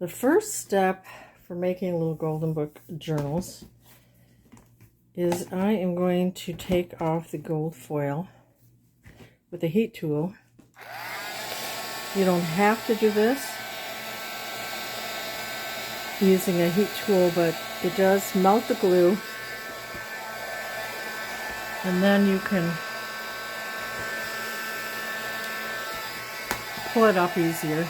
The first step for making little golden book journals is I am going to take off the gold foil with a heat tool. You don't have to do this using a heat tool, but it does melt the glue, and then you can pull it up easier.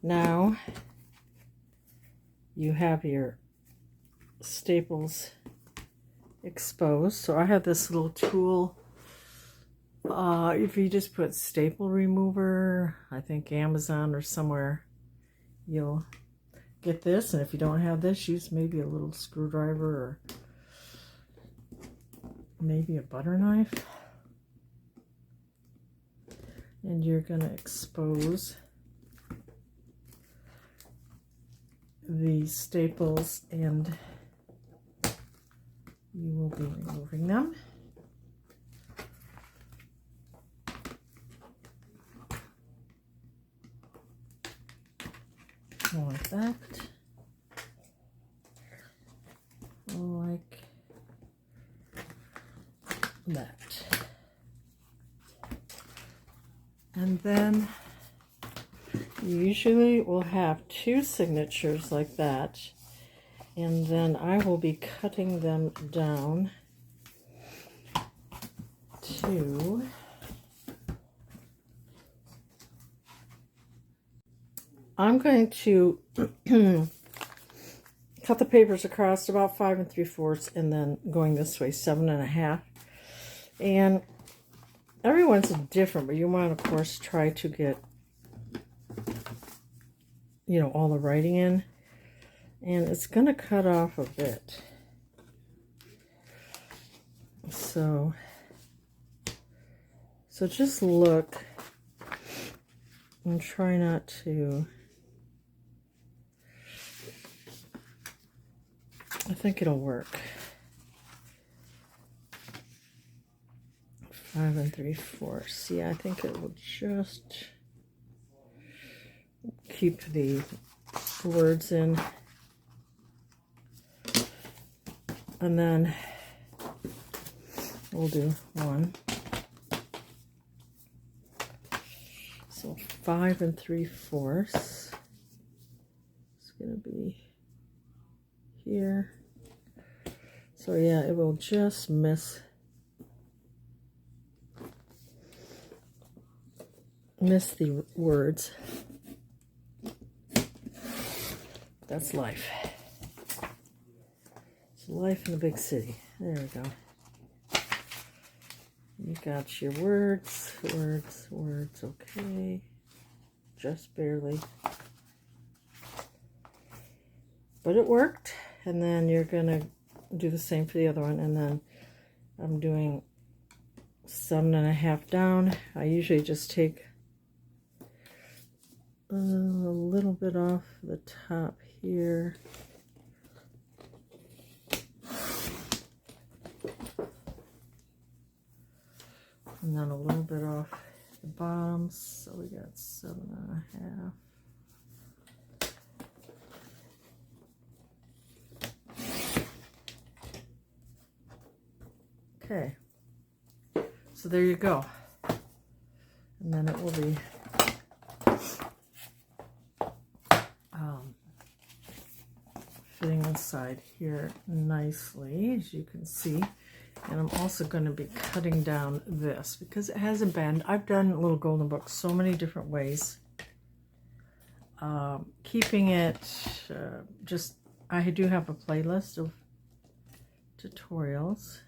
Now you have your staples exposed. So I have this little tool. If you just put staple remover, I think Amazon or somewhere, you'll get this. And if you don't have this, use maybe a little screwdriver or maybe a butter knife. And you're going to expose the staples, and you will be removing them. Like that. Like that. And then you usually will have two signatures like that, and then I will be cutting them down to I'm going to cut the papers across about 5 3/4 and then going this way 7 1/2. And everyone's different, but you want, of course, try to get, you know, all the writing in, and it's going to cut off a bit. So just look and try not to. I think it'll work. 5 3/4. Yeah, I think it will just keep the words in. And then we'll do one. So 5 3/4 is going to be here. So yeah, it will just miss the words. That's life. It's life in the big city. There we go. You got your words, okay. Just barely. But it worked. And then you're going to do the same for the other one. And then I'm doing 7 1/2 down. I usually just take a little bit off the top here. And then a little bit off the bottom. So we got 7 1/2. Okay. So there you go. And then it will be fitting inside here nicely, as you can see. And I'm also going to be cutting down this because it has a bend. I've done little golden books so many different ways. Keeping it I do have a playlist of tutorials.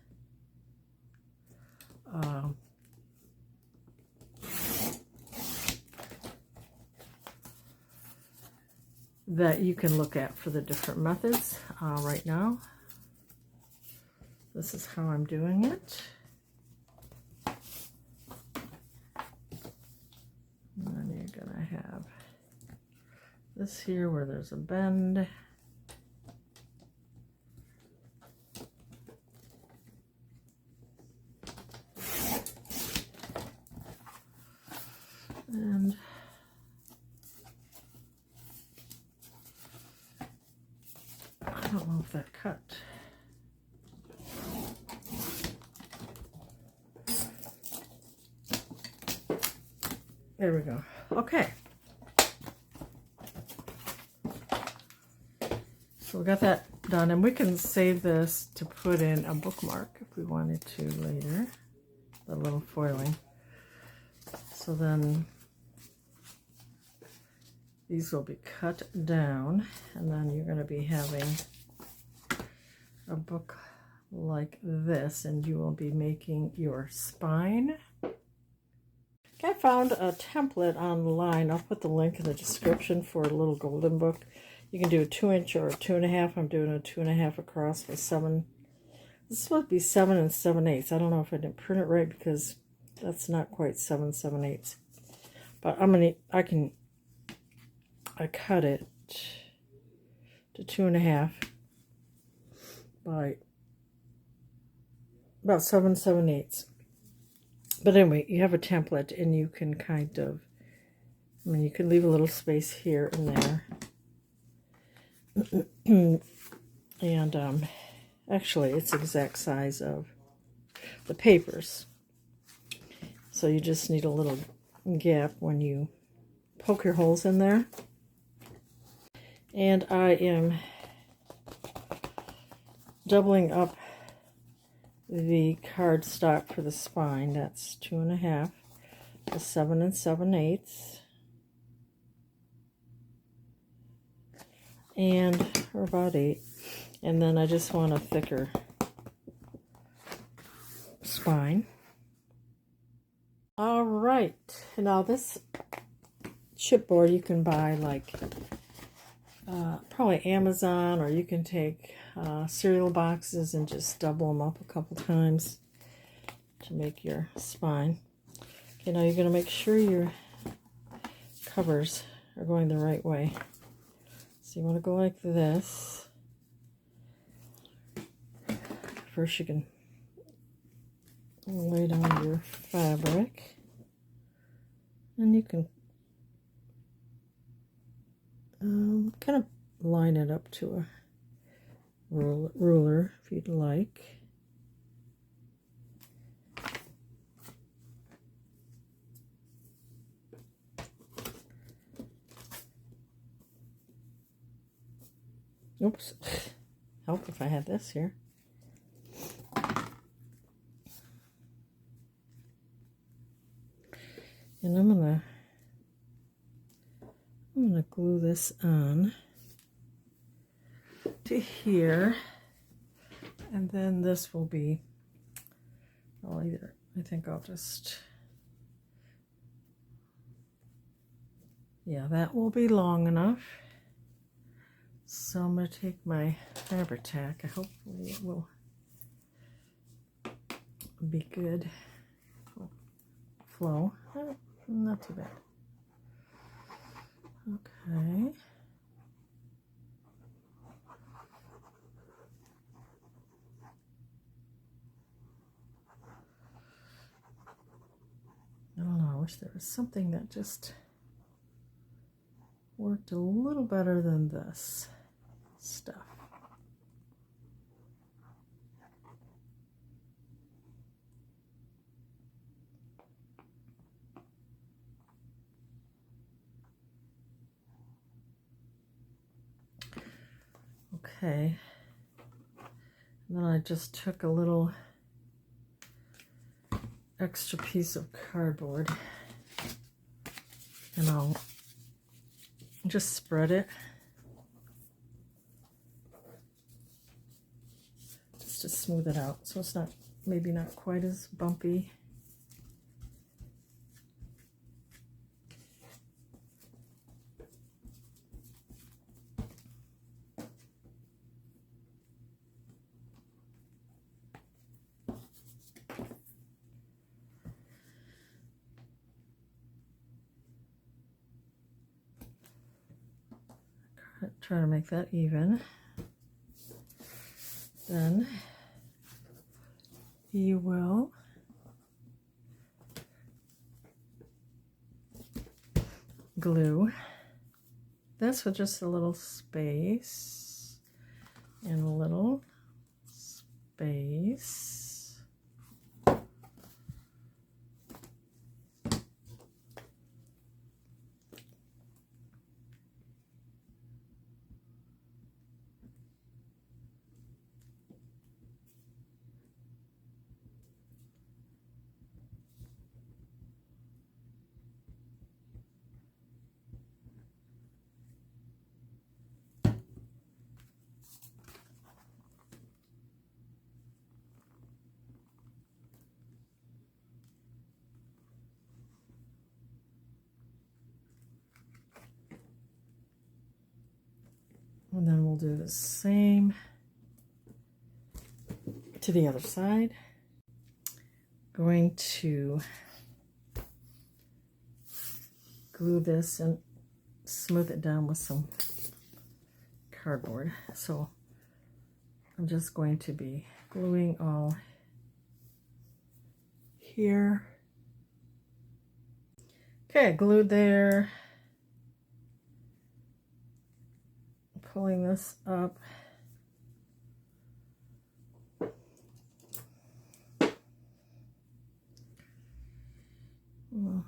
that you can look at for the different methods. Right now, this is how I'm doing it. And then you're going to have this here where there's a bend. And I don't know if that cut. There we go. Okay. So we got that done, and we can save this to put in a bookmark if we wanted to later, the little foiling. So then these will be cut down, and then you're going to be having a book like this, and you will be making your spine. I found a template online. I'll put the link in the description for a little golden book. You can do a 2-inch or a 2.5. I'm doing a 2.5 across with 7. This is supposed to be 7 7/8. I don't know if I didn't print it right because that's not quite 7 7/8. But I cut it to 2.5 by about 7 7/8. But anyway, you have a template, and you can kind of, you can leave a little space here and there. And actually, it's the exact size of the papers. So you just need a little gap when you poke your holes in there. And I am doubling up the cardstock for the spine. That's 2.5 to 7 7/8, or about 8. And then I just want a thicker spine. All right, now this chipboard you can buy like probably Amazon, or you can take cereal boxes and just double them up a couple times to make your spine. Okay, now you're going to make sure your covers are going the right way. So you want to go like this. First you can lay down your fabric, and you can kind of line it up to a ruler if you'd like. Oops, help if I had this here. And I'm gonna glue this on to here, and then this will be, I think I'll just, yeah, that will be long enough. So I'm going to take my fabric tack. Hopefully it will be good flow. Not too bad. Okay. I don't know, I wish there was something that just worked a little better than this stuff. Okay, and then I just took a little extra piece of cardboard, and I'll just spread it just to smooth it out so it's not, maybe not quite as bumpy. try to make that even. Then you will glue this with just a little space and a little space. And then we'll do the same to the other side. Going to glue this and smooth it down with some cardboard. So I'm just going to be gluing all here. Okay, glued there. Pulling this up. Well,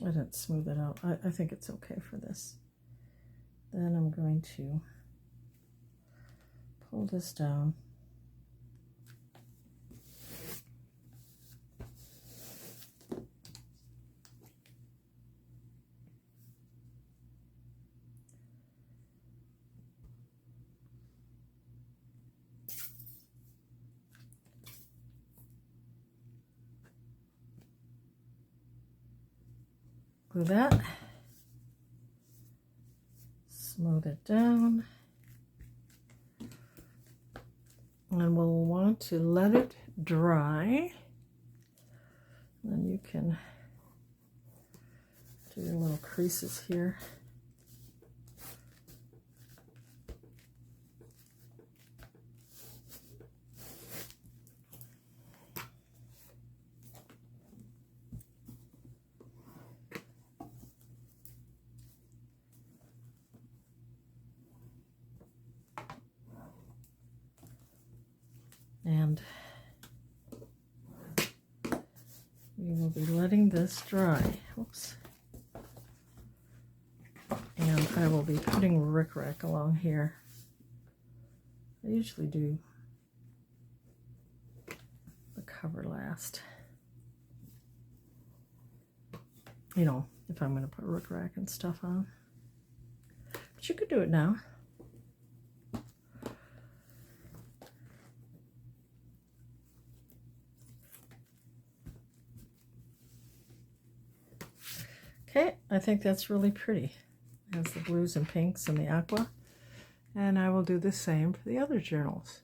I didn't smooth it out. I think it's okay for this. Then I'm going to pull this down. Glue that, smooth it down, and we'll want to let it dry. Then you can do your little creases here. And we will be letting this dry. Oops. And I will be putting rickrack along here. I usually do the cover last. You know, if I'm going to put rickrack and stuff on. But you could do it now. Okay, I think that's really pretty. It has the blues and pinks and the aqua. And I will do the same for the other journals.